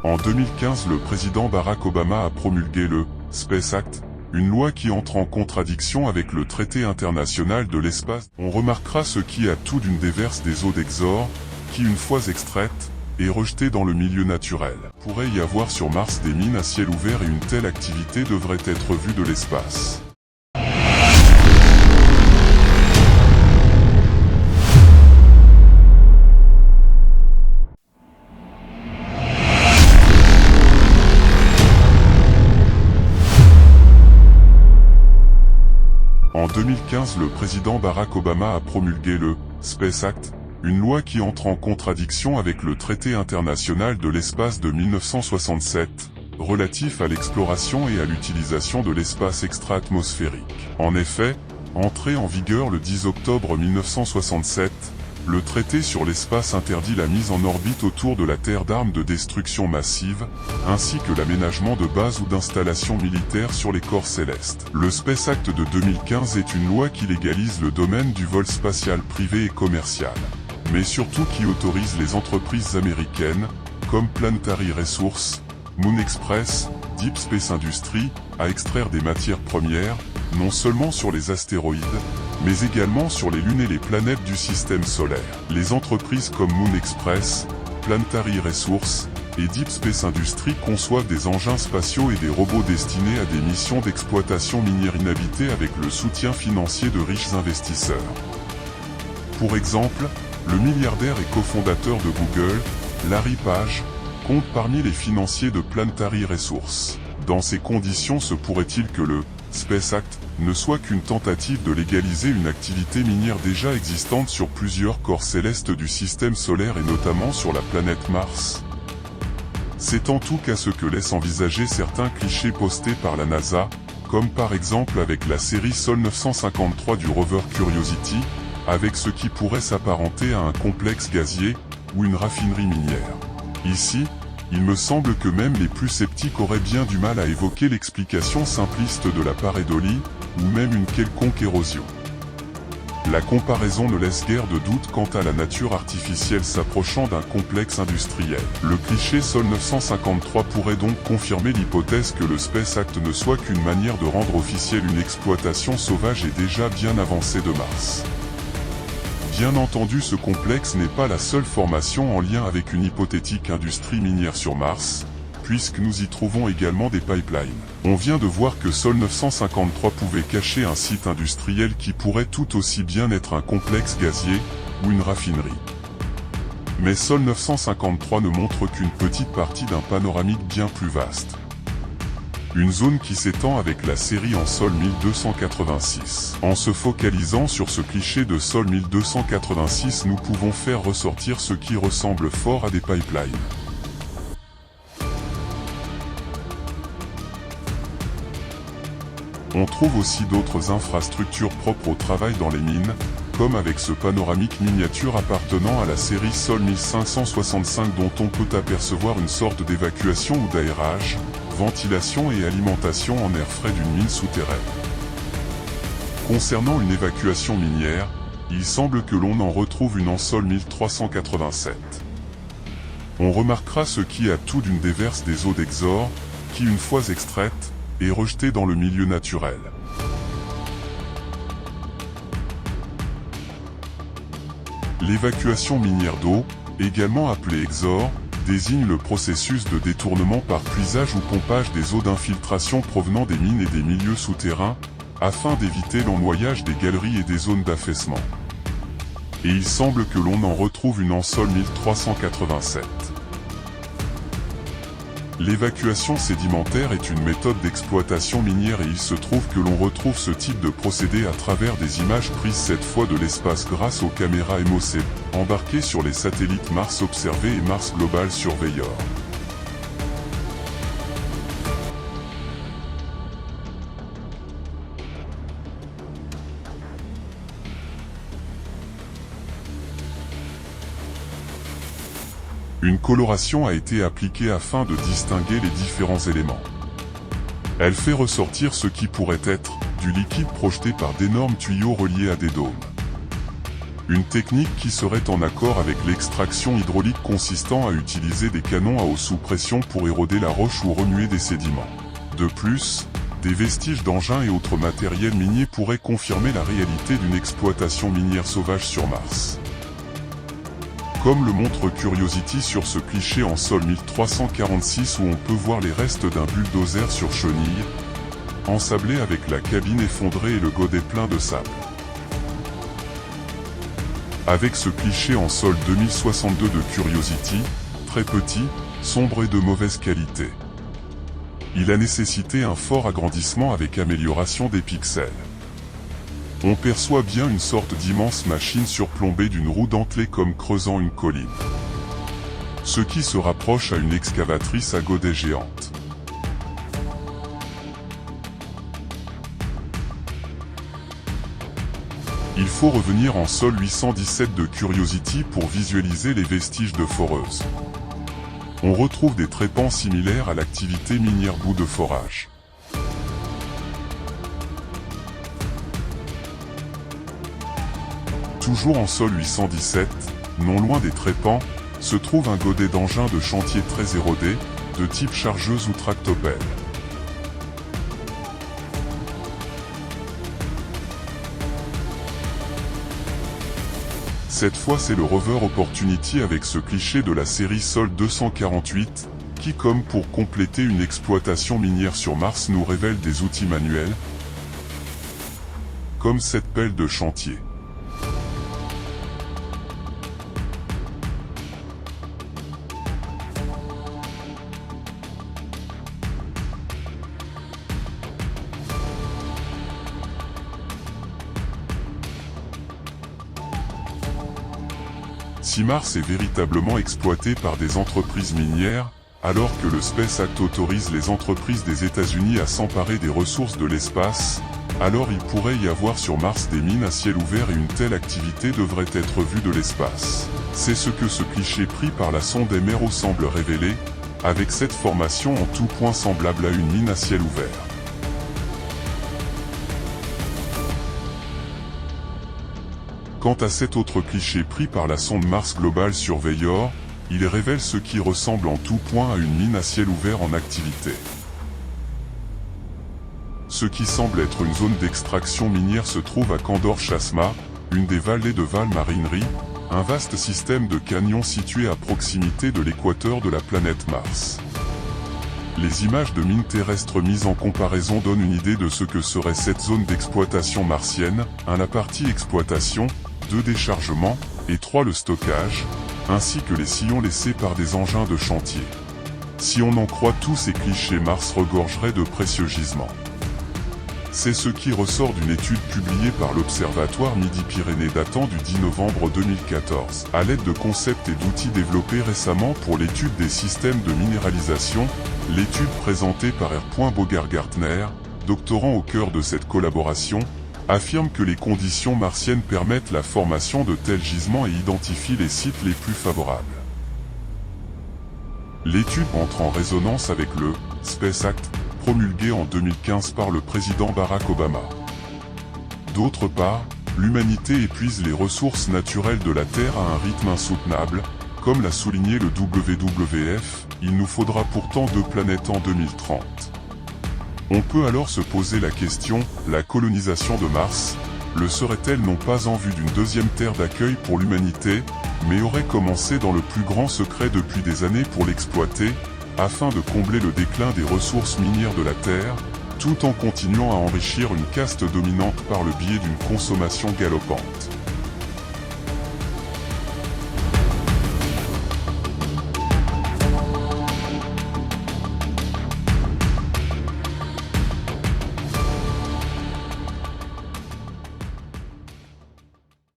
En 2015, le président Barack Obama a promulgué le Space Act, une loi qui entre en contradiction avec le traité international de l'espace. On remarquera ce qui a tout d'une déverse des eaux d'Exor, qui une fois extraites, est rejetée dans le milieu naturel. Il pourrait y avoir sur Mars des mines à ciel ouvert et une telle activité devrait être vue de l'espace. En 2015, le président Barack Obama a promulgué le Space Act, une loi qui entre en contradiction avec le traité international de l'espace de 1967, relatif à l'exploration et à l'utilisation de l'espace extra-atmosphérique. En effet, entré en vigueur le 10 octobre 1967, le traité sur l'espace interdit la mise en orbite autour de la Terre d'armes de destruction massive, ainsi que l'aménagement de bases ou d'installations militaires sur les corps célestes. Le Space Act de 2015 est une loi qui légalise le domaine du vol spatial privé et commercial, mais surtout qui autorise les entreprises américaines, comme Planetary Resources, Moon Express, Deep Space Industries, à extraire des matières premières, non seulement sur les astéroïdes, mais également sur les lunes et les planètes du système solaire. Les entreprises comme Moon Express, Planetary Resources et Deep Space Industries conçoivent des engins spatiaux et des robots destinés à des missions d'exploitation minière inhabitée avec le soutien financier de riches investisseurs. Pour exemple, le milliardaire et cofondateur de Google, Larry Page, compte parmi les financiers de Planetary Resources. Dans ces conditions, se pourrait-il que le Space Act ne soit qu'une tentative de légaliser une activité minière déjà existante sur plusieurs corps célestes du système solaire et notamment sur la planète Mars? C'est en tout cas ce que laissent envisager certains clichés postés par la NASA, comme par exemple avec la série Sol 953 du rover Curiosity, avec ce qui pourrait s'apparenter à un complexe gazier, ou une raffinerie minière. Ici, il me semble que même les plus sceptiques auraient bien du mal à évoquer l'explication simpliste de la pareidolie, ou même une quelconque érosion. La comparaison ne laisse guère de doute quant à la nature artificielle s'approchant d'un complexe industriel. Le cliché Sol 953 pourrait donc confirmer l'hypothèse que le Space Act ne soit qu'une manière de rendre officielle une exploitation sauvage et déjà bien avancée de Mars. Bien entendu, ce complexe n'est pas la seule formation en lien avec une hypothétique industrie minière sur Mars, puisque nous y trouvons également des pipelines. On vient de voir que Sol 953 pouvait cacher un site industriel qui pourrait tout aussi bien être un complexe gazier, ou une raffinerie. Mais Sol 953 ne montre qu'une petite partie d'un panoramique bien plus vaste. Une zone qui s'étend avec la série en Sol 1286. En se focalisant sur ce cliché de Sol 1286, nous pouvons faire ressortir ce qui ressemble fort à des pipelines. On trouve aussi d'autres infrastructures propres au travail dans les mines, comme avec ce panoramique miniature appartenant à la série Sol 1565 dont on peut apercevoir une sorte d'évacuation ou d'aérage, ventilation et alimentation en air frais d'une mine souterraine. Concernant une évacuation minière, il semble que l'on en retrouve une en Sol 1387. On remarquera ce qui a tout d'une déverse des eaux d'Exor, qui une fois extraites, est rejetée dans le milieu naturel. L'évacuation minière d'eau, également appelée Exor, désigne le processus de détournement par puisage ou pompage des eaux d'infiltration provenant des mines et des milieux souterrains, afin d'éviter l'ennoyage des galeries et des zones d'affaissement. Et il semble que l'on en retrouve une en Sol 1387. L'évacuation sédimentaire est une méthode d'exploitation minière et il se trouve que l'on retrouve ce type de procédé à travers des images prises cette fois de l'espace grâce aux caméras MOC, embarquées sur les satellites Mars Observer et Mars Global Surveyor. Une coloration a été appliquée afin de distinguer les différents éléments. Elle fait ressortir ce qui pourrait être du liquide projeté par d'énormes tuyaux reliés à des dômes. Une technique qui serait en accord avec l'extraction hydraulique consistant à utiliser des canons à eau sous pression pour éroder la roche ou remuer des sédiments. De plus, des vestiges d'engins et autres matériels miniers pourraient confirmer la réalité d'une exploitation minière sauvage sur Mars. Comme le montre Curiosity sur ce cliché en sol 1346 où on peut voir les restes d'un bulldozer sur chenille, ensablé avec la cabine effondrée et le godet plein de sable. Avec ce cliché en sol 2062 de Curiosity, très petit, sombre et de mauvaise qualité. Il a nécessité un fort agrandissement avec amélioration des pixels. On perçoit bien une sorte d'immense machine surplombée d'une roue dentelée comme creusant une colline. Ce qui se rapproche à une excavatrice à godet géante. Il faut revenir en sol 817 de Curiosity pour visualiser les vestiges de foreuse. On retrouve des trépans similaires à l'activité minière bout de forage. Toujours en sol 817, non loin des trépans, se trouve un godet d'engin de chantier très érodé, de type chargeuse ou tractopelle. Cette fois c'est le Rover Opportunity avec ce cliché de la série Sol 248, qui comme pour compléter une exploitation minière sur Mars nous révèle des outils manuels, comme cette pelle de chantier. Si Mars est véritablement exploité par des entreprises minières, alors que le Space Act autorise les entreprises des États-Unis à s'emparer des ressources de l'espace, alors il pourrait y avoir sur Mars des mines à ciel ouvert et une telle activité devrait être vue de l'espace. C'est ce que ce cliché pris par la sonde MRO semble révéler, avec cette formation en tout point semblable à une mine à ciel ouvert. Quant à cet autre cliché pris par la sonde Mars Global Surveyor, il révèle ce qui ressemble en tout point à une mine à ciel ouvert en activité. Ce qui semble être une zone d'extraction minière se trouve à Kandor-Chasma, une des vallées de Val-Marinerie, un vaste système de canyons situé à proximité de l'équateur de la planète Mars. Les images de mines terrestres mises en comparaison donnent une idée de ce que serait cette zone d'exploitation martienne, 1 la partie exploitation, 2 déchargement, et 3 le stockage, ainsi que les sillons laissés par des engins de chantier. Si on en croit tous ces clichés, Mars regorgerait de précieux gisements. C'est ce qui ressort d'une étude publiée par l'Observatoire Midi-Pyrénées datant du 10 novembre 2014, à l'aide de concepts et d'outils développés récemment pour l'étude des systèmes de minéralisation, l'étude présentée par R. Bogargartner, doctorant au cœur de cette collaboration, affirme que les conditions martiennes permettent la formation de tels gisements et identifie les sites les plus favorables. L'étude entre en résonance avec le Space Act, promulgué en 2015 par le président Barack Obama. D'autre part, l'humanité épuise les ressources naturelles de la Terre à un rythme insoutenable, comme l'a souligné le WWF, il nous faudra pourtant 2 planètes en 2030. On peut alors se poser la question, la colonisation de Mars, le serait-elle non pas en vue d'une deuxième terre d'accueil pour l'humanité, mais aurait commencé dans le plus grand secret depuis des années pour l'exploiter, afin de combler le déclin des ressources minières de la Terre, tout en continuant à enrichir une caste dominante par le biais d'une consommation galopante.